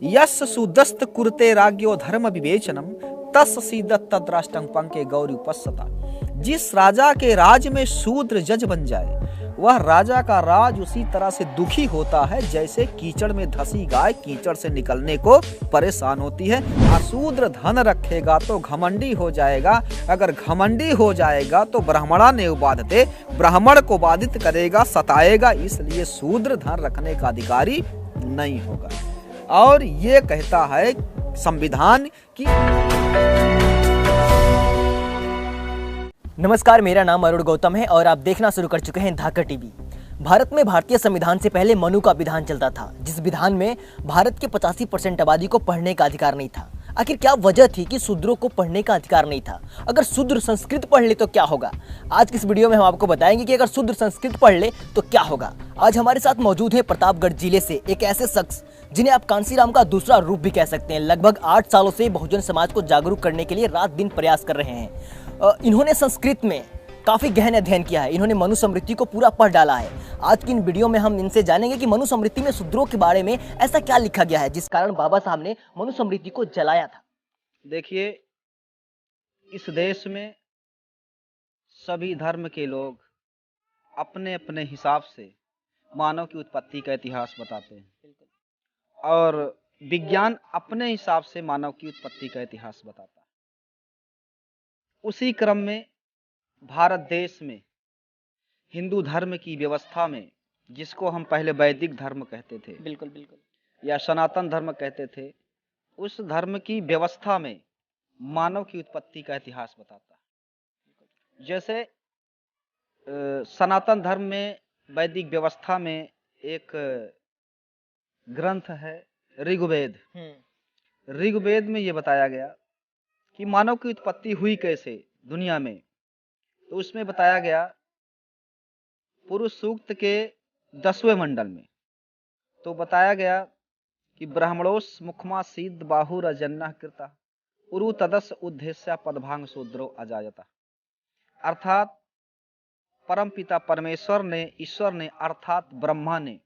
Yes सुदस्त कुरुते राज्ञो धर्म विवेचनम तस् सीदत तद्राष्ट्रं पंके गौरी उपस्सता। जिस राजा के राज में शूद्र जज बन जाए वह राजा का राज उसी तरह से दुखी होता है जैसे कीचड़ में धसी गाय कीचड़ से निकलने को परेशान होती है। अशूद्र धन रखेगा तो घमंडी हो जाएगा, अगर घमंडी हो जाएगा तो ब्राह्मणा ने बाधते, ब्राह्मण को बाधित करेगा, सताएगा, इसलिए शूद्र धन रखने का अधिकारी नहीं होगा। और ये कहता है संविधान की। नमस्कार, मेरा नाम अरुण गौतम है और आप देखना शुरू कर चुके हैं धाकर टीवी। भारत में भारतीय संविधान से पहले मनु का विधान चलता था, जिस विधान में भारत के 85% आबादी को पढ़ने का अधिकार नहीं था। आखिर क्या वजह थी कि शूद्रों को पढ़ने का अधिकार नहीं था? अगर शूद्र संस्कृत पढ़ ले तो क्या होगा? आज की इस वीडियो में हम आपको बताएंगे कि अगर शूद्र संस्कृत पढ़ ले तो क्या होगा। आज हमारे साथ मौजूद है प्रतापगढ़ जिले से एक ऐसे शख्स जिन्हें आप कांसीराम का दूसरा रूप भी कह सकते हैं। लगभग 8 सालों से बहुजन समाज को जागरूक करने के लिए रात दिन प्रयास कर रहे हैं। इन्होंने संस्कृत में काफी गहन अध्ययन किया है, इन्होंने मनुस्मृति को पूरा पढ़ डाला है। आज की इन वीडियो में हम इनसे जानेंगे कि मनुस्मृति में शूद्रों के बारे में ऐसा क्या लिखा गया है जिस कारण बाबा साहब ने मनुस्मृति को जलाया था। देखिए, इस देश में सभी धर्म के लोग अपने अपने हिसाब से मानव की उत्पत्ति का इतिहास बताते हैं और विज्ञान अपने हिसाब से मानव की उत्पत्ति का इतिहास बताता है। उसी क्रम में भारत देश में हिंदू धर्म की व्यवस्था में, जिसको हम पहले वैदिक धर्म कहते थे, बिल्कुल बिल्कुल, या सनातन धर्म कहते थे, उस धर्म की व्यवस्था में मानव की उत्पत्ति का इतिहास बताता है। जैसे सनातन धर्म में वैदिक व्यवस्था में एक ग्रंथ है ऋग्वेद। ऋग्वेद में ये बताया गया कि मानव की उत्पत्ति हुई कैसे दुनिया में। तो उसमें बताया गया पुरुष सूक्त के 10वें मंडल में, तो बताया गया कि ब्राह्मणोस मुखमा सिद्ध बाहुर अजन्ना कृता उरु तदस उद्देश्य पदभांग शूद्रो अजायता। अर्थात परम पिता परमेश्वर ने, ईश्वर ने अर्थात ब्रह्मा ने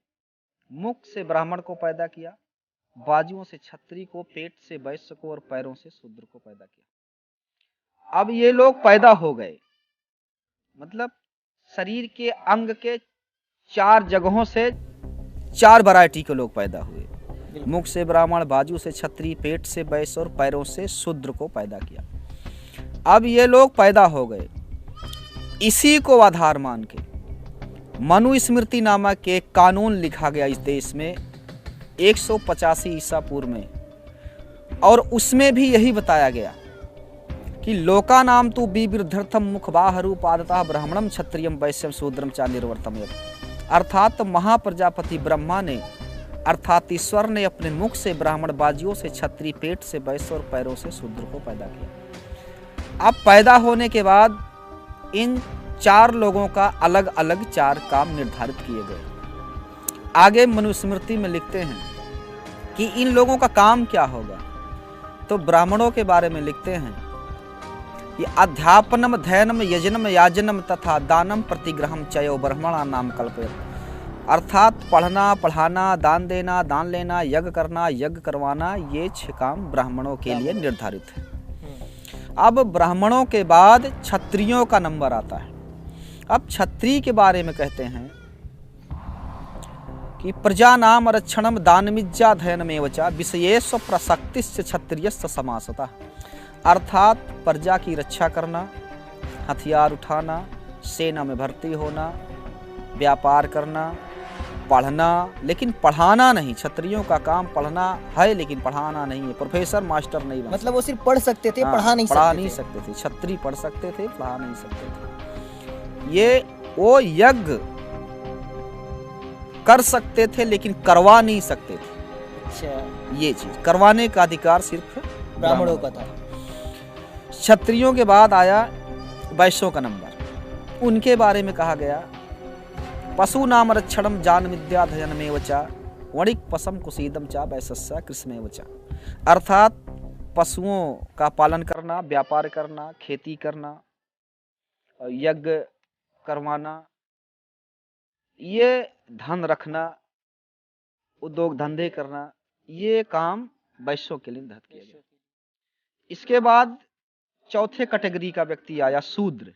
मुख से ब्राह्मण को पैदा किया, बाजुओं से क्षत्रिय को, पेट से वैश्य को और पैरों से शूद्र को पैदा किया। अब ये लोग पैदा हो गए, मतलब शरीर के अंग के 4 जगहों से 4 वैरायटी के लोग पैदा हुए। मुख से ब्राह्मण, बाजू से क्षत्रिय, पेट से वैश्य और पैरों से शूद्र को पैदा किया। अब ये लोग पैदा हो गए। इसी को आधार मान के मनुस्मृति नामक एक कानून लिखा गया इस देश में 185 ईसा पूर्व में, और उसमें भी यही बताया गया कि लोका नाम तु विवृद्धर्थम मुखबाहरूपादतः ब्राह्मणम क्षत्रियम वैश्यम शूद्रम चा निर्वर्तम। अर्थात महाप्रजापति ब्रह्मा ने, अर्थात ईश्वर ने अपने मुख से ब्राह्मण, बाजुओं से क्षत्रिय, पेट से वैश्य और पैरों से शूद्र को पैदा किया। अब पैदा होने के बाद इन 4 लोगों का अलग अलग 4 काम निर्धारित किए गए। आगे मनुस्मृति में लिखते हैं कि इन लोगों का काम क्या होगा। तो ब्राह्मणों के बारे में लिखते हैं कि अध्यापनम, धैनम, यजनम, याजनम तथा दानम प्रतिग्रहम चयो ब्राह्मणा नाम कल्पयत। अर्थात पढ़ना, पढ़ाना, दान देना, दान लेना, यज्ञ करना, यज्ञ करवाना, ये 6 काम ब्राह्मणों के लिए निर्धारित है। अब ब्राह्मणों के बाद क्षत्रियों का नंबर आता है। अब क्षत्रिय के बारे में कहते हैं कि प्रजा नाम रक्षणम दानमिज्जा धैनमेव च विषयेषु प्रसक्तिश्च क्षत्रियस्य समासतः। अर्थात प्रजा की रक्षा करना, हथियार उठाना, सेना में भर्ती होना, व्यापार करना, पढ़ना, लेकिन पढ़ाना नहीं। क्षत्रियों का काम पढ़ना है लेकिन पढ़ाना नहीं है। प्रोफेसर, मास्टर नहीं बन, मतलब वो सिर्फ पढ़ सकते थे, पढ़ा नहीं सकते थे। क्षत्रिय पढ़ सकते थे, पढ़ा नहीं सकते थे। ये वो यज्ञ कर सकते थे लेकिन करवा नहीं सकते थे। अच्छा, ये चीज करवाने का अधिकार सिर्फ ब्राह्मणों का था। क्षत्रियों के बाद आया वैश्यों का नंबर। उनके बारे में कहा गया पशु नाम रक्षणम जान विद्या धयनमेव च वणिक पसम कुसीदम चा वैश्यस्य कृष्णमेव च। अर्थात पशुओं का पालन करना, व्यापार करना, खेती करना, यज्ञ करवाना, ये धन रखना, उद्योग धंधे करना, ये काम वैश्यों के लिए निर्धारित किया गया। इसके बाद चौथे कैटेगरी का व्यक्ति आया शूद्र।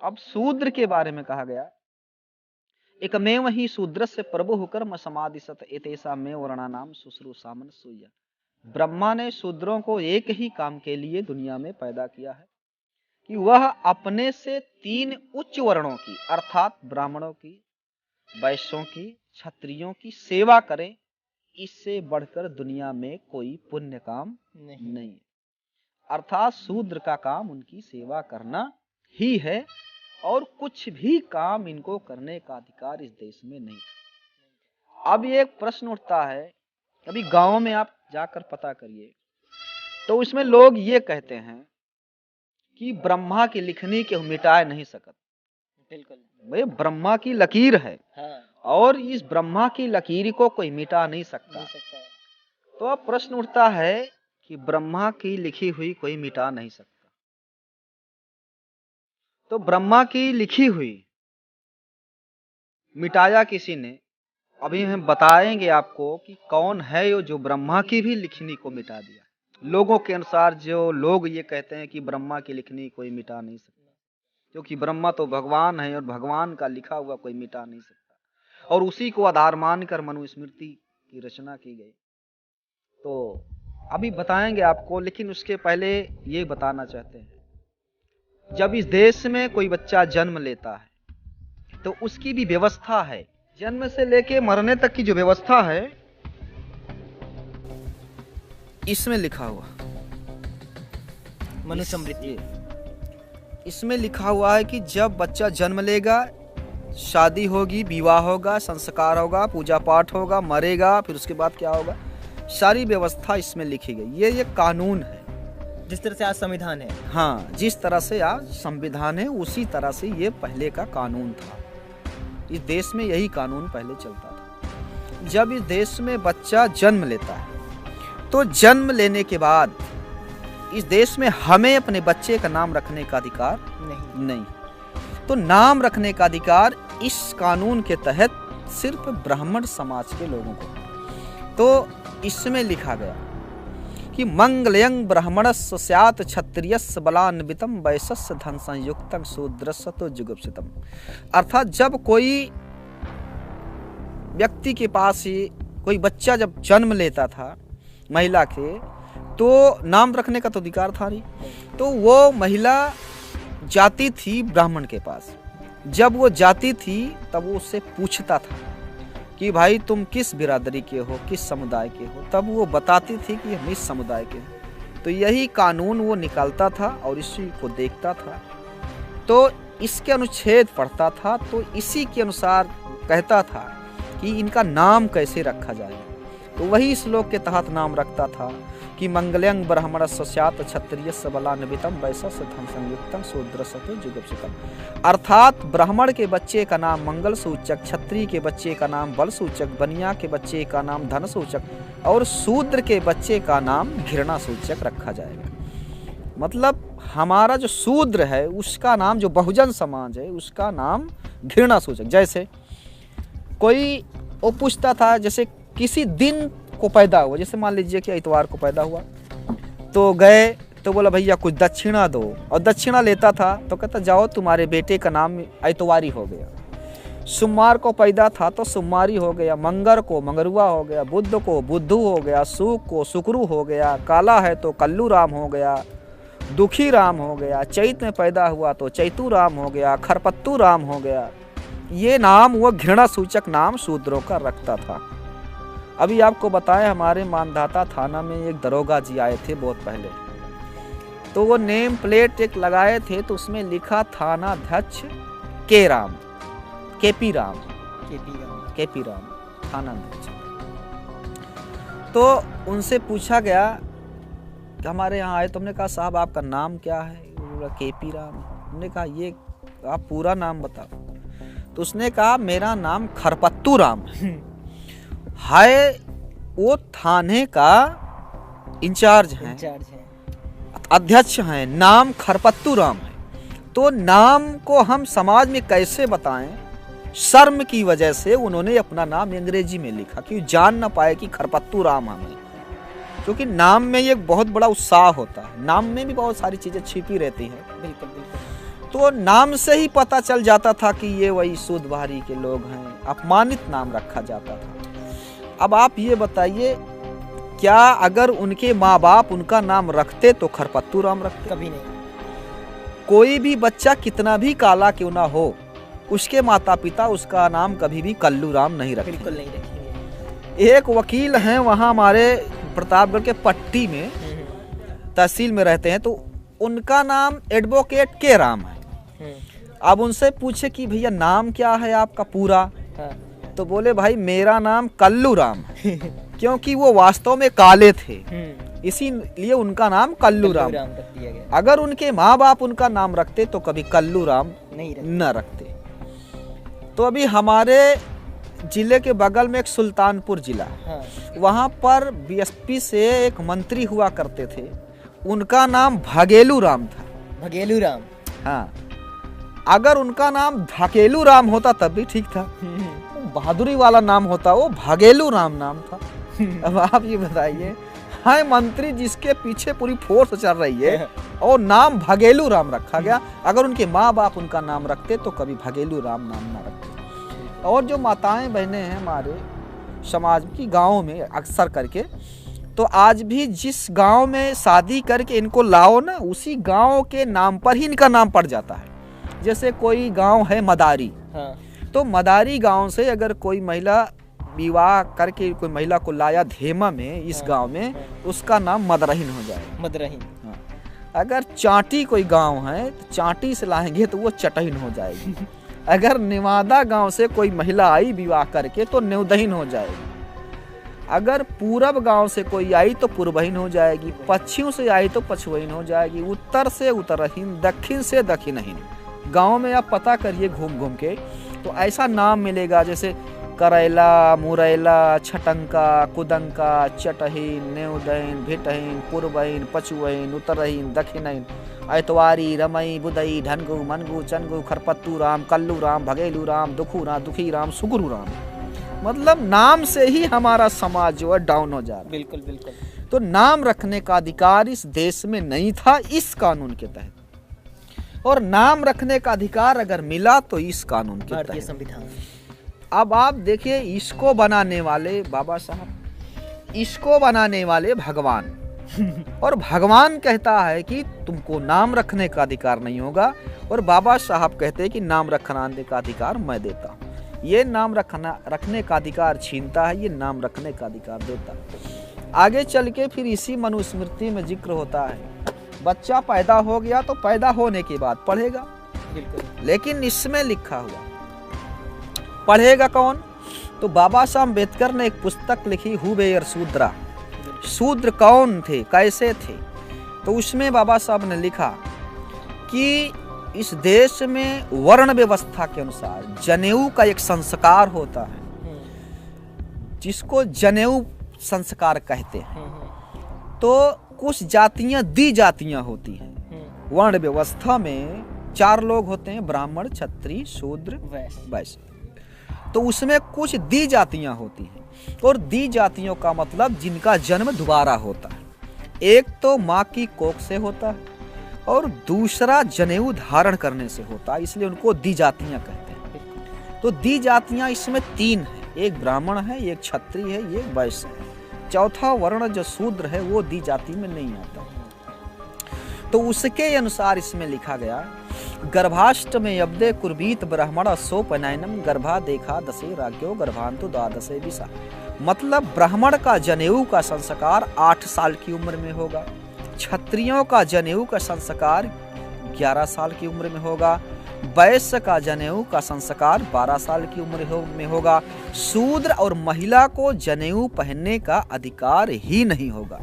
अब शूद्र के बारे में कहा गया, एकमेव ही शूद्रस्य प्रभुः कर्म समादिशत एतेषां में वर्णानाम शुश्रूषामन सूया। ब्रह्मा ने शूद्रों को एक ही काम के लिए दुनिया में पैदा किया है कि वह अपने से 3 उच्च वर्णों की अर्थात ब्राह्मणों की, वैश्यों की, क्षत्रियों की सेवा करें। इससे बढ़कर दुनिया में कोई पुण्य काम नहीं। अर्थात शूद्र का काम उनकी सेवा करना ही है और कुछ भी काम इनको करने का अधिकार इस देश में नहीं था। अब ये एक प्रश्न उठता है, अभी गांव में आप जाकर पता करिए तो इसमें लोग ये कहते हैं कि ब्रह्मा की लिखनी के मिटा नहीं सकत। बिल्कुल भाई ब्रह्मा की लकीर है। हाँ। और इस ब्रह्मा की लकीर को कोई मिटा नहीं सकता। तो अब प्रश्न उठता है कि ब्रह्मा की लिखी हुई कोई मिटा नहीं सकता, तो ब्रह्मा की लिखी हुई मिटाया किसी ने। अभी हम बताएंगे आपको कि कौन है यो जो ब्रह्मा की भी लिखनी को मिटा दिया। लोगों के अनुसार जो लोग ये कहते हैं कि ब्रह्मा की लिखनी कोई मिटा नहीं सकता, क्योंकि ब्रह्मा तो भगवान है और भगवान का लिखा हुआ कोई मिटा नहीं सकता, और उसी को आधार मानकर मनुस्मृति की रचना की गई। तो अभी बताएंगे आपको, लेकिन उसके पहले ये बताना चाहते हैं, जब इस देश में कोई बच्चा जन्म लेता है तो उसकी भी व्यवस्था है। जन्म से लेके मरने तक की जो व्यवस्था है इसमें लिखा हुआ मनुस्मृति, इसमें लिखा हुआ है कि जब बच्चा जन्म लेगा, शादी होगी, विवाह होगा, संस्कार होगा, पूजा पाठ होगा, मरेगा, फिर उसके बाद क्या होगा, सारी व्यवस्था इसमें लिखी गई। ये कानून है, जिस तरह से आज संविधान है। हाँ, जिस तरह से आज संविधान है उसी तरह से ये पहले का कानून था। इस देश में यही कानून पहले चलता था। जब इस देश में बच्चा जन्म लेता है तो जन्म लेने के बाद इस देश में हमें अपने बच्चे का नाम रखने का अधिकार नहीं। तो नाम रखने का अधिकार इस कानून के तहत सिर्फ ब्राह्मण समाज के लोगों को। तो इसमें लिखा गया कि मंगलयं ब्राह्मणस्य स्यात् क्षत्रियस्य बलान्वितं वैश्यस्य धन संयुक्तं शूद्रस्य तो जुगुप्सितम्। अर्थात जब कोई व्यक्ति के पास ही कोई बच्चा जब जन्म लेता था महिला के, तो नाम रखने का तो अधिकार था नहीं, तो वो महिला जाती थी ब्राह्मण के पास। जब वो जाती थी तब वो उससे पूछता था कि भाई तुम किस बिरादरी के हो, किस समुदाय के हो, तब वो बताती थी कि हम इस समुदाय के हैं। तो यही कानून वो निकालता था और इसी को देखता था, तो इसके अनुच्छेद पढ़ता था, तो इसी के अनुसार कहता था कि इनका नाम कैसे रखा जाए। तो वही श्लोक के तहत नाम रखता था कि मंगलयं ब्राह्मणस्य स्यात् क्षत्रियस्य बलान्वितं वैश्यस्य धन संयुक्तं शूद्रस्य तो जुगुप्सितम्। अर्थात ब्राह्मण के बच्चे का नाम मंगल सूचक, क्षत्रिय के बच्चे का नाम बल सूचक, बनिया के बच्चे का नाम धन सूचक और शूद्र के बच्चे का नाम घृणा सूचक रखा जाएगा। मतलब हमारा जो शूद्र है उसका नाम, जो बहुजन समाज है उसका नाम घृणा सूचक। जैसे कोई वो पूछता था, जैसे किसी दिन को पैदा हुआ, जैसे मान लीजिए कि इतवार को पैदा हुआ, तो गए तो बोला भैया कुछ दक्षिणा दो, और दक्षिणा लेता था तो कहता जाओ तुम्हारे बेटे का नाम इतवारी हो गया। सोमवार को पैदा था तो सोमवारी हो गया, मंगर को मंगरुआ हो गया, बुध को बुद्धू हो गया, शुक को शुक्रू हो गया, काला है तो कल्लू राम हो गया, दुखी राम हो गया, चैत में पैदा हुआ तो चैतू राम हो गया, खरपत्तू राम हो गया। ये नाम वो घृणा सूचक नाम शूद्रों का रखता था। अभी आपको बताएं, हमारे मानधाता थाना में एक दरोगा जी आए थे बहुत पहले, तो वो नेम प्लेट एक लगाए थे, तो उसमें लिखा थानाध्यक्ष के राम, केपी राम थानाध्यक्ष। तो उनसे पूछा गया, हमारे यहाँ आए, तुमने कहा साहब आपका नाम क्या है? बोला केपी राम। हमने कहा ये आप पूरा नाम बताओ। तो उसने कहा मेरा नाम खरपत्तू राम है। वो थाने का इंचार्ज है, अध्यक्ष हैं, नाम खरपत्तू राम है। तो नाम को हम समाज में कैसे बताएं शर्म की वजह से उन्होंने अपना नाम अंग्रेजी में लिखा कि जान ना पाए कि खरपत्तू राम हमें, क्योंकि नाम में एक बहुत बड़ा उत्साह होता है, नाम में भी बहुत सारी चीजें छिपी रहती हैं। बिल्कुल बिल्कुल। तो नाम से ही पता चल जाता था कि ये वही सूद बहारी के लोग हैं, अपमानित नाम रखा जाता था। अब आप ये बताइए, क्या अगर उनके माँ बाप उनका नाम रखते तो खरपत्तू राम रखते? कभी नहीं। कोई भी बच्चा कितना भी काला क्यों ना हो, उसके माता पिता उसका नाम कभी भी कल्लू राम नहीं रखते। बिल्कुल नहीं रखेंगे। एक वकील हैं वहाँ हमारे प्रतापगढ़ के पट्टी में, तहसील में रहते हैं, तो उनका नाम एडवोकेट के राम है। अब उनसे पूछे कि भैया नाम क्या है आपका पूरा? हाँ। तो बोले भाई मेरा नाम कल्लू राम है क्योंकि वो वास्तव में काले थे, इसीलिए उनका नाम कल्लू राम रख दिया गया। अगर उनके माँ बाप उनका नाम रखते तो कभी कल्लू राम नहीं न रखते। तो अभी हमारे जिले के बगल में एक सुल्तानपुर जिला, हाँ। वहाँ पर बीएसपी से एक मंत्री हुआ करते थे, उनका नाम भगेलू राम था। भगेलू राम? हाँ, अगर उनका नाम धकेलू राम होता तब भी ठीक था, बहादुरी वाला नाम होता, वो भगेलू राम नाम था। अब आप ये बताइए, हाँ मंत्री जिसके पीछे पूरी फोर्स चल रही है और नाम भगेलू राम रखा गया, अगर उनके माँ बाप उनका नाम रखते तो कभी भगेलू राम नाम ना रखते। और जो माताएं बहनें हैं हमारे समाज की गाँव में अक्सर करके, तो आज भी जिस गांव में शादी करके इनको लाओ ना, उसी गांव के नाम पर ही इनका नाम पड़ जाता है। जैसे कोई गांव है मदारी, हाँ। तो मदारी गांव से अगर कोई महिला विवाह करके कोई महिला को लाया धेमा में इस गांव में, उसका नाम मदरहीन हो जाएगा। मदरहीन। हाँ। अगर चाटी कोई गांव है तो चाटी से लाएंगे तो वो चटहीन हो जाएगी। अगर नेवादा गांव से कोई महिला आई विवाह करके तो नेवदहीन हो जाएगी। अगर पूरब गांव से कोई आई तो पूर्वहीन हो जाएगी, पश्चिम से आई तो पछुहीन हो जाएगी, उत्तर से उत्तरहीन, दक्षिण से दक्षिणहीन। गांव में आप पता करिए घूम घूम के, तो ऐसा नाम मिलेगा जैसे करैला, मुरैला, छटंका, कुदंका, चटहीन, नेवदहीन, भिटहीन, पूर्वहीन, पछुहीन, उत्तरहीन, दक्षिणहीन, ऐतवारी, रमई, बुदई, ढनगु, मनगु, चनगु, खरपत्तू राम, कल्लू राम, भगेलू राम, दुखू राम, दुखी राम, सुगुरु राम। मतलब नाम से ही हमारा समाज जो है डाउन हो जा रहा है। बिल्कुल बिल्कुल। तो नाम रखने का अधिकार इस देश में नहीं था इस कानून के तहत, और नाम रखने का अधिकार अगर मिला तो इस कानून के भारतीय तहत। संविधान। अब आप देखिए, इसको बनाने वाले बाबा साहब, इसको बनाने वाले भगवान, और भगवान कहता है कि तुमको नाम रखने का अधिकार नहीं होगा, और बाबा साहब कहते हैं कि नाम रखने का अधिकार मैं देता हूँ। ये नाम रखने का अधिकार छीनता है, ये नाम रखने का अधिकार देता है। आगे चल के फिर इसी मनुस्मृति में जिक्र होता है, बच्चा पैदा हो गया तो पैदा होने के बाद पढ़ेगा। बिल्कुल। लेकिन इसमें लिखा हुआ, पढ़ेगा कौन? तो बाबा साहब अम्बेडकर ने एक पुस्तक लिखी, हुबेयर शूद्रा। शूद्र कौन थे, कैसे थे? तो उसमें बाबा साहब ने लिखा कि इस देश में वर्ण व्यवस्था के अनुसार जनेऊ का एक संस्कार होता है, जिसको जनेऊ संस्कार कहते हैं। तो कुछ जातियां द्विजातियां होती हैं। वर्ण व्यवस्था में 4 लोग होते हैं, ब्राह्मण, क्षत्रिय, शूद्र, वैश्य। तो उसमें कुछ द्विजातियां होती हैं, और द्विजातियों का मतलब जिनका जन्म दोबारा होता है। एक तो माँ की कोख से होता है और दूसरा जनेऊ धारण करने से होता है, इसलिए उनको द्विजातियां कहते हैं। तो द्विजातियां इसमें 3 हैं, एक ब्राह्मण है, एक क्षत्रिय है, एक वैश्य है। चौथा वर्ण जो शूद्र है वो द्विजाति में नहीं आता। तो उसके अनुसार इसमें लिखा गया, गर्भाष्टमे अब्दे कुर्बीत ब्राह्मण सोपनयनम गर्भा देखा दशे राज्यो गर्भांतु द्वादशे विसा। मतलब ब्राह्मण का जनेऊ का संस्कार 8 साल की उम्र में होगा, क्षत्रियों का जनेऊ का संस्कार 11 साल की उम्र में होगा, वैश्य का जनेऊ का संस्कार 12 साल की उम्र में होगा। शूद्र और महिला को जनेऊ पहनने का अधिकार ही नहीं होगा।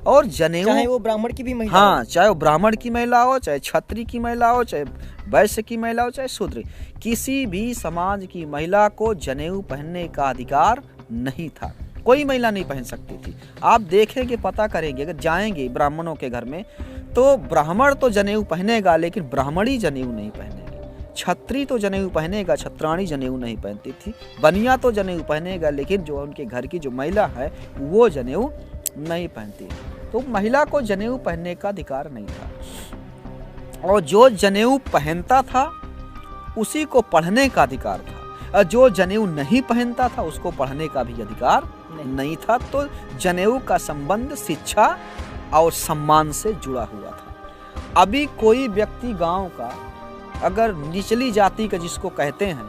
और जनेऊ चाहे वो ब्राह्मण की भी महिला, हाँ, चाहे वो ब्राह्मण की महिला हो, चाहे क्षत्रिय की महिला हो, चाहे वैश्य की महिला हो, चाहे शूद्र, किसी भी समाज की महिला को जनेऊ पहनने का अधिकार नहीं था। कोई महिला नहीं पहन सकती थी। आप देखेंगे, पता करेंगे, अगर जाएंगे ब्राह्मणों के घर में तो ब्राह्मण तो जनेऊ पहनेगा, लेकिन ब्राह्मणी जनेऊ नहीं पहनेगी। छत्री तो जनेऊ पहनेगा, छत्राणी जनेऊ नहीं पहनती थी। बनिया तो जनेऊ पहनेगा, लेकिन जो उनके घर की जो महिला है वो जनेऊ नहीं पहनती। तो महिला को जनेऊ पहनने का अधिकार नहीं था, और जो जनेऊ पहनता था उसी को पढ़ने का अधिकार था, और जो जनेऊ नहीं पहनता था उसको पढ़ने का भी अधिकार नहीं था। तो जनेऊ का संबंध शिक्षा और सम्मान से जुड़ा हुआ था। अभी कोई व्यक्ति गांव का, अगर निचली जाति का जिसको कहते हैं,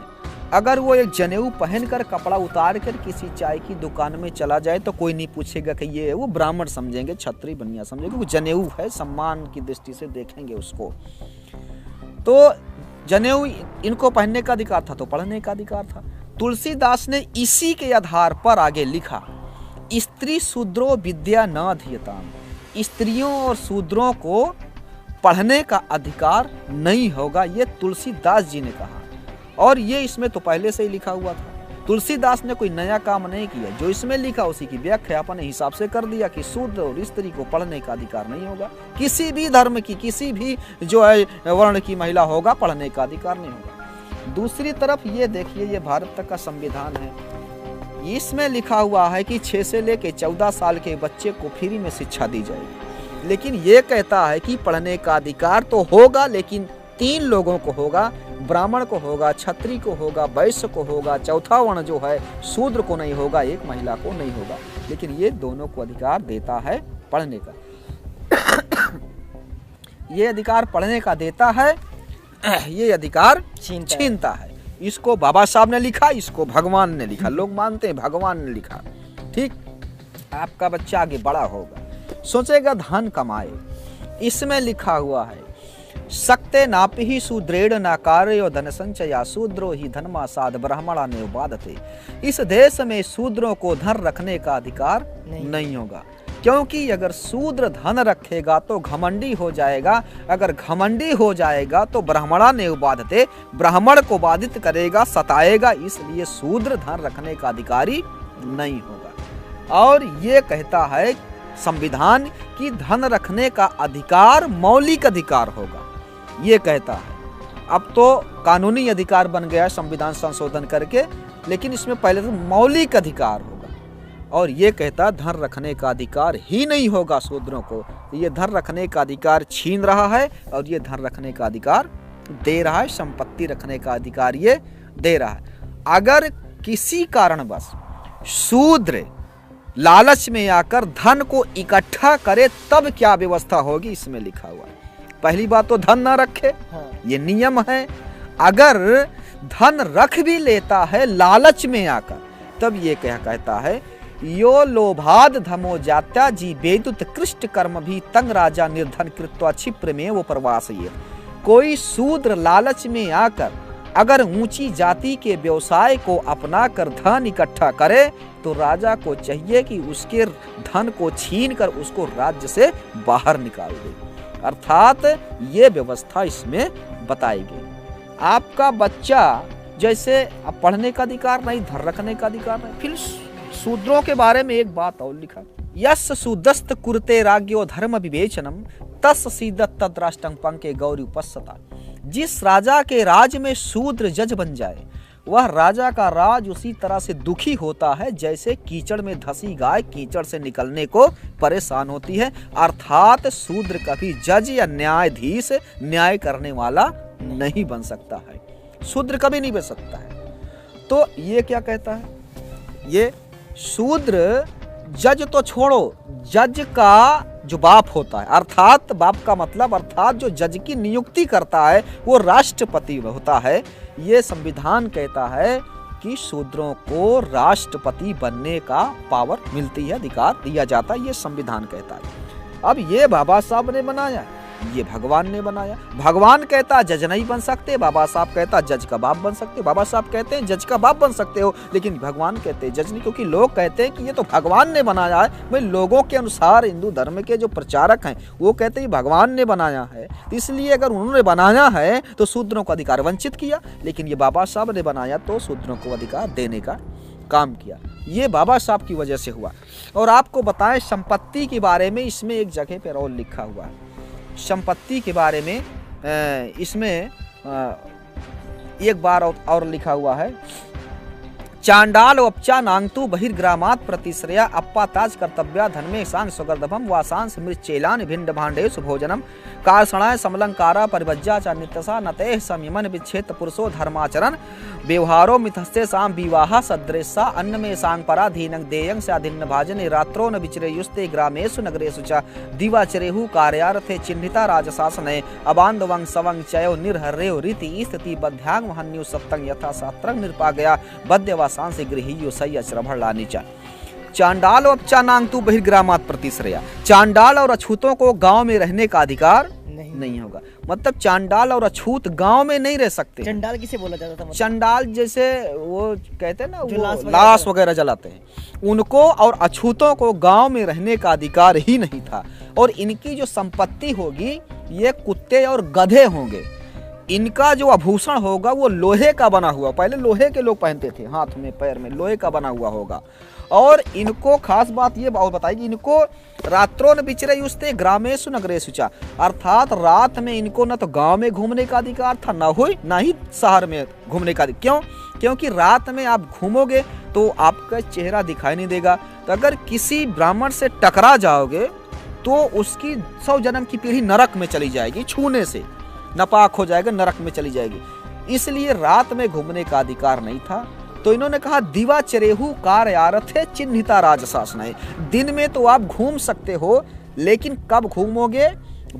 अगर वो एक जनेऊ पहनकर कपड़ा उतार कर किसी चाय की दुकान में चला जाए तो कोई नहीं पूछेगा कि ये है, वो ब्राह्मण समझेंगे, छत्री बनिया समझेंगे, वो जनेऊ है, सम्मान की दृष्टि से देखेंगे उसको। तो जनेऊ इनको पहनने का अधिकार था तो पढ़ने का अधिकार था। तुलसीदास ने इसी के आधार पर आगे लिखा, स्त्री शूद्रो विद्या न धियताम, स्त्रियों और शूद्रों को पढ़ने का अधिकार नहीं होगा, ये तुलसीदास जी ने कहा। और ये इसमें तो पहले से ही लिखा हुआ था। तुलसीदास ने कोई नया काम नहीं किया, जो इसमें लिखा उसी की व्याख्या अपने हिसाब से कर दिया कि शूद्र और स्त्री को पढ़ने का अधिकार नहीं होगा, किसी भी धर्म की, किसी भी जो है वर्ण की महिला होगा, पढ़ने का अधिकार नहीं होगा। दूसरी तरफ ये देखिए, ये भारत तक का संविधान है, इसमें लिखा हुआ है कि 6 से लेकर 14 साल के बच्चे को फ्री में शिक्षा दी जाएगी, लेकिन ये कहता है कि पढ़ने का अधिकार तो होगा, लेकिन 3 लोगों को होगा, ब्राह्मण को होगा, क्षत्रिय को होगा, वैश्य को होगा, चौथा वर्ण जो है शूद्र को नहीं होगा, एक महिला को नहीं होगा, लेकिन ये दोनों को अधिकार देता है पढ़ने का। ये अधिकार पढ़ने का देता है, ये अधिकार छीनता है। इसको बाबा साहब ने लिखा, इसको भगवान ने लिखा। लोग मानते हैं भगवान ने लिखा। ठीक, आपका बच्चा आगे बड़ा होगा, सोचेगा धन कमाए, इसमें लिखा हुआ है सकते नापि ही सुदृढ़ ना कार्यो धन संचया शूद्रो ही धनमासाद ब्राह्मणा ने बाधते। इस देश में शूद्रों को धन रखने का अधिकार नहीं होगा, क्योंकि अगर शूद्र धन रखेगा तो घमंडी हो जाएगा, अगर घमंडी हो जाएगा तो ब्राह्मणा ने बाधते, ब्राह्मण को बाधित करेगा, सताएगा, इसलिए शूद्र धन रखने का अधिकारी नहीं होगा। और ये कहता है संविधान कि धन रखने का अधिकार मौलिक अधिकार होगा, ये कहता है। अब तो कानूनी अधिकार बन गया संविधान संशोधन करके, लेकिन इसमें पहले तो मौलिक अधिकार होगा। और ये कहता धन रखने का अधिकार ही नहीं होगा शूद्रों को, ये धन रखने का अधिकार छीन रहा है और ये धन रखने का अधिकार दे रहा है, संपत्ति रखने का अधिकार ये दे रहा है। अगर किसी कारणवश शूद्र लालच में आकर धन को इकट्ठा करे तब क्या व्यवस्था होगी, इसमें लिखा हुआ है। पहली बात तो धन ना रखे, ये नियम है। अगर धन रख भी लेता है लालच में आकर, तब ये क्या कहता है, यो लोभाद धमो जात्या जी वेदुत कृष्ट कर्म भी तंग राजा निर्धन कृत्वा क्षिप्र में वो प्रवास। ये कोई शूद्र लालच में आकर अगर ऊंची जाति के व्यवसाय को अपना कर धन इकट्ठा करे तो राजा को चाहिए कि उसके धन को छीन कर उसको राज्य से बाहर निकाल दे। अर्थात ये व्यवस्था इसमें बताई गई। आपका बच्चा जैसे पढ़ने का अधिकार नहीं, धन रखने का अधिकार नहीं। फिर शूद्रों के बारे में एक बात और लिखा, यस सुदस्त कुरते राज्यो धर्म विवेचनम तस् सीदत तद्राष्ट्रं पंके गौरी उपस्सता। जिस राजा के राज में शूद्र जज बन जाए वह राजा का राज उसी तरह से दुखी होता है जैसे कीचड़ में धसी गाय कीचड़ से निकलने को परेशान होती है। अर्थात शूद्र कभी जज या न्यायाधीश, न्याय करने वाला नहीं बन सकता है, शूद्र कभी नहीं बन सकता है। तो ये क्या कहता है, ये शूद्र जज तो छोड़ो, जज का जो बाप होता है, अर्थात बाप का मतलब अर्थात जो जज की नियुक्ति करता है वो राष्ट्रपति होता है। ये संविधान कहता है कि शूद्रों को राष्ट्रपति बनने का पावर मिलती है, अधिकार दिया जाता है, ये संविधान कहता है। अब ये बाबा साहब ने बनाया, ये भगवान ने बनाया। भगवान कहता जज नहीं बन सकते, बाबा साहब कहता जज का बाप बन सकते। बाबा साहब कहते हैं जज का बाप बन सकते हो, लेकिन भगवान कहते हैं जज नहीं, क्योंकि लोग कहते हैं कि ये तो भगवान ने बनाया है। भाई लोगों के अनुसार हिंदू धर्म के जो प्रचारक हैं वो कहते हैं भगवान ने बनाया है, इसलिए अगर उन्होंने बनाया है तो शूद्रों को अधिकार वंचित किया, लेकिन ये बाबा साहब ने बनाया तो शूद्रों को अधिकार देने का काम किया। ये बाबा साहब की वजह से हुआ। और आपको बताएं संपत्ति के बारे में इसमें एक जगह पर और लिखा हुआ है, संपत्ति के बारे में इसमें एक बार और लिखा हुआ है, चांडाल वप्चा नांगतु बहिर्ग्रामात् प्रतिश्रया अप्पाताज कर्तव्या धन्मे सांग स्वगर्दभम वासांस मृच्चेलान भिंड भांडेषु भोजनम कारसणाय समलंकारा परिभज्या च नित्यसा नतेह संयमन विच्छेद पुरुषो धर्माचरण व्यवहारो मिथस्ते साम विवाह सदृशा अन्न में सांग पराधीनं देयं स्याधिन्न भाजने रात्रो न विचरेयुस्ते ग्रामेषु नगरेषु च दिवाचरेहु कार्यार्थे चिह्निता राजशासने अबान्धवं सवं चयो निर्हर्यो रीति स्थिति बध्यांग महन्यु सप्तं यथा शास्त्रं निर्पागया बद्यवासांस गृहीयो सय्यश्रभला नीचा। चांडाल और चानांगतु बहिर्ग्रामात् प्रतिश्रया, चांडाल और अछूतों को गांव में रहने का अधिकार नहीं होगा। मतलब चांडाल और अछूत गांव में नहीं रह सकते। चंडाल किसे बोला जाता था? मतलब? चंडाल जैसे वो कहते हैं ना, वो लाश वगैरह जलाते हैं, उनको और अछूतों को गांव में रहने का अधिकार ही नहीं था। और इनकी जो संपत्ति होगी ये कुत्ते और गधे होंगे। इनका जो आभूषण होगा वो लोहे का बना हुआ, पहले लोहे के लोग पहनते थे, हाथ में पैर में लोहे का बना हुआ होगा। और इनको खास बात ये बताई कि इनको रात्रों न बिचरे युस्ते ग्रामेषु नगरेषु चा, अर्थात रात में इनको न तो गांव में घूमने का अधिकार था ना ही शहर में घूमने का। क्यों? क्योंकि रात में आप घूमोगे तो आपका चेहरा दिखाई नहीं देगा। तो अगर किसी ब्राह्मण से टकरा जाओगे तो उसकी 100 जन्म की पीढ़ी नरक में चली जाएगी, छूने से नापाक हो जाएगा, नरक में चली जाएगी। इसलिए रात में घूमने का अधिकार नहीं था। तो इन्होंने कहा दिवा चरेहु कार्यार्थे चिन्हिता राजशासन है। दिन में तो आप घूम सकते हो, लेकिन कब घूमोगे?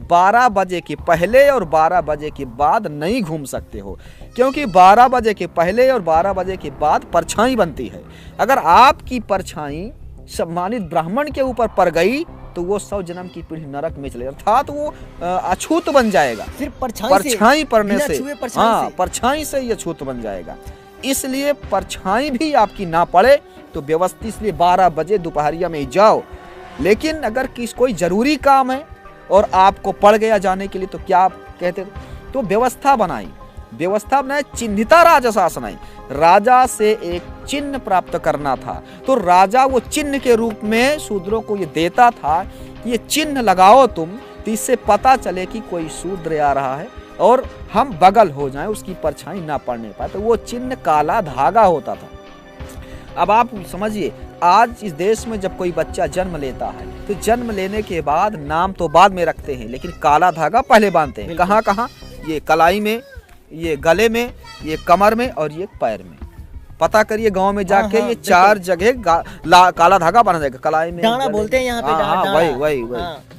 12 बजे के पहले और 12 बजे के बाद नहीं घूम सकते हो, क्योंकि 12 बजे के पहले और 12 बजे के बाद परछाई बनती है। अगर आपकी परछाई सम्मानित ब्राह्मण के ऊपर पड़ गई तो वो 100 जन्म की पीढ़ी नरक में चले, अर्थात वो अछूत बन जाएगा। सिर्फ परछाई पड़ने से, हाँ, परछाई से ये अछूत बन जाएगा। इसलिए परछाई भी आपकी ना पड़े तो व्यवस्थित, इसलिए 12 बजे दोपहरिया में ही जाओ। लेकिन अगर कोई जरूरी काम है और आपको पड़ गया जाने के लिए तो क्या कहते? तो व्यवस्था बनाई, चिन्हिता राजशासन है। राजा से एक चिन्ह प्राप्त करना था, तो राजा वो चिन्ह के रूप में शूद्रों को ये देता था, ये चिन्ह लगाओ तुम, तो इससे पता चले कि कोई शूद्र आ रहा है और हम बगल हो जाएं, उसकी परछाई ना पड़ने पाए। तो वो चिन्ह काला धागा होता था। अब आप समझिए, आज इस देश में जब कोई बच्चा जन्म लेता है तो जन्म लेने के बाद नाम तो बाद में रखते हैं, लेकिन काला धागा पहले बांधते हैं। कहाँ? ये कलाई में, ये गले में, ये कमर में और ये पैर में। पता करिए गांव में जाके, ये 4 जगह काला धागा बांधा जाएगा। कलाई में डांडा बोलते हैं यहाँ पे।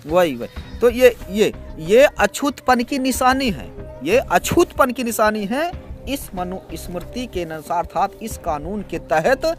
वही। तो ये अछूतपन की निशानी है, ये अछूतपन की निशानी है। इस स्मृति के अनुसार, अर्थात इस कानून के तहत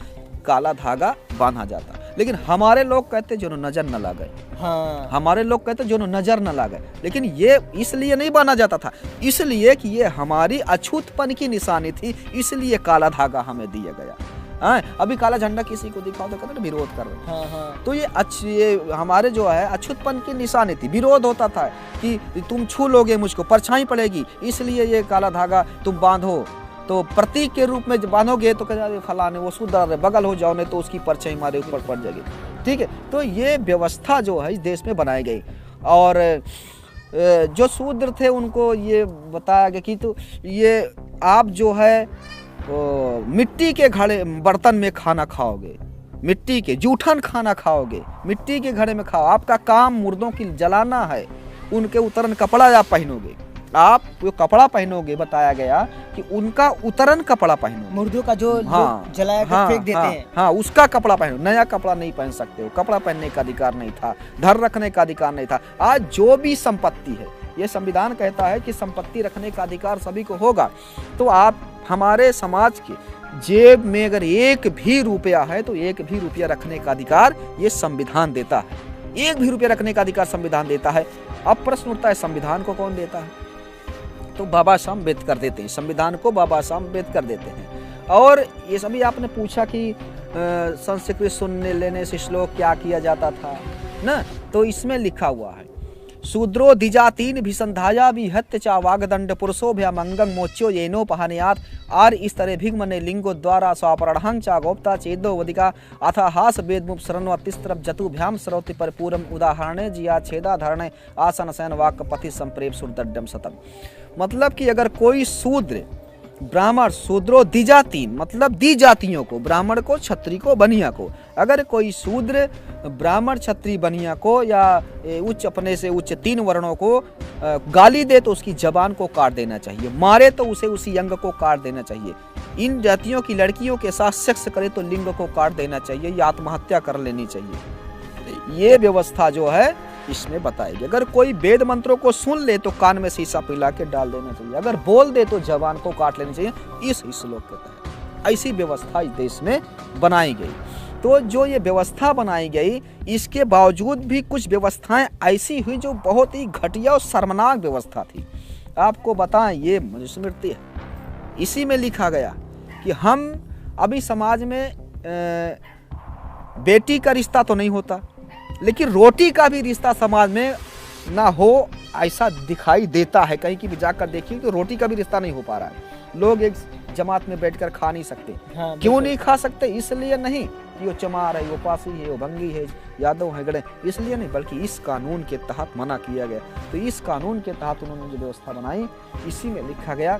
काला धागा बांधा जाता। लेकिन हमारे लोग कहते जो नजर न लगे, हाँ, हमारे लोग कहते जो नजर न लगे। लेकिन ये इसलिए नहीं बांधा जाता था, इसलिए कि ये हमारी अछूतपन की निशानी थी, इसलिए काला धागा हमें दिया गया। हाँ, अभी काला झंडा किसी को दिखाओ तो कहते विरोध कर रहे हैं। हाँ। तो ये हमारे जो है अछूतपन की निशानी थी। विरोध होता था कि तुम छू लोगे मुझको, परछाई पड़ेगी, इसलिए ये काला धागा तुम बांधो। तो प्रतीक के रूप में बांधोगे तो कह फलाने वो शूद्र, बगल हो जाओ, नहीं तो उसकी परछाई हमारे ऊपर पड़ जाएगी। ठीक है, तो ये व्यवस्था जो है इस देश में बनाई गई। और जो शूद्र थे उनको ये बताया गया कि तो ये आप जो है मिट्टी के घड़े बर्तन में खाना खाओगे, मिट्टी के जूठन खाना खाओगे, मिट्टी के घड़े में खाओ। आपका काम मुर्दों की जलाना है, उनके उतरन कपड़ा आप पहनोगे, आप जो कपड़ा पहनोगे, बताया गया कि उनका उतरन कपड़ा पहनो, मुर्दों का जो जलाया कर फेंक देते हैं, हाँ, उसका कपड़ा पहनो। नया कपड़ा नहीं पहन सकते हो, कपड़ा पहनने का अधिकार नहीं था, धर रखने का अधिकार नहीं था। आज जो भी संपत्ति है, ये संविधान कहता है कि संपत्ति रखने का अधिकार सभी को होगा। तो आप हमारे समाज के जेब में अगर 1 भी रुपया है तो 1 भी रुपया रखने का अधिकार ये संविधान देता है। 1 भी रुपया रखने का अधिकार संविधान देता है। अब प्रश्न उठता है, संविधान को कौन देता है? तो बाबा साहब अम्बेडकर देते हैं, संविधान को बाबा साहब अम्बेडकर देते हैं। और ये सभी आपने पूछा कि संस्कृत सुनने लेने से श्लोक क्या किया जाता था ना, तो इसमें लिखा हुआ है, शूद्रो द्विजातीन भिसंधाया विहत्य चा वागदंड पुरुषो भ्यामंगं मोच्यो येनो पहानियात आर इस तरह भिगमने लिंगो द्वारा स्वापराढ़ं चा गोप्ता चेदो वदिका अथा हास वेद मुप शरण तिस्त्रप जतु भ्याम सरौति परिपूरम उदाहरणे जिया छेदा धरणे आसन सैन वाक्य पथि संप्रेम सुरदड्डम सतम। मतलब कि अगर कोई शूद्र ब्राह्मण शूद्रो द्विजाति, मतलब दी जातियों को, ब्राह्मण को, क्षत्रिय को, बनिया को। अगर कोई शूद्र ब्राह्मण, क्षत्रिय, बनिया को या उच्च, अपने से उच्च 3 वर्णों को गाली दे तो उसकी जबान को काट देना चाहिए, मारे तो उसे उसी अंग को काट देना चाहिए। इन जातियों की लड़कियों के साथ सेक्स करे तो लिंग को काट देना चाहिए या आत्महत्या कर लेनी चाहिए। ये व्यवस्था जो है इसमें बताएगी। अगर कोई वेद मंत्रों को सुन ले तो कान में शीशा पिला के डाल देना चाहिए, अगर बोल दे तो जबान को काट लेनी चाहिए, इस श्लोक के तहत ऐसी व्यवस्था इस देश में बनाई गई। तो जो ये व्यवस्था बनाई गई, इसके बावजूद भी कुछ व्यवस्थाएं ऐसी हुई जो बहुत ही घटिया और शर्मनाक व्यवस्था थी। आपको बताएं, ये मनुस्मृति है, इसी में लिखा गया कि हम अभी समाज में बेटी का रिश्ता तो नहीं होता, लेकिन रोटी का भी रिश्ता समाज में ना हो ऐसा दिखाई देता है। कहीं की भी जाकर देखिए तो रोटी का भी रिश्ता नहीं हो पा रहा है। लोग एक जमात में बैठकर खा नहीं सकते। हाँ, क्यों नहीं खा सकते? इसलिए नहीं कि वो चमार है, वो पासी है, वो भंगी है, यादव है, गड़े, इसलिए नहीं, बल्कि इस कानून के तहत मना किया गया। तो इस कानून के तहत उन्होंने जो व्यवस्था बनाई, इसी में लिखा गया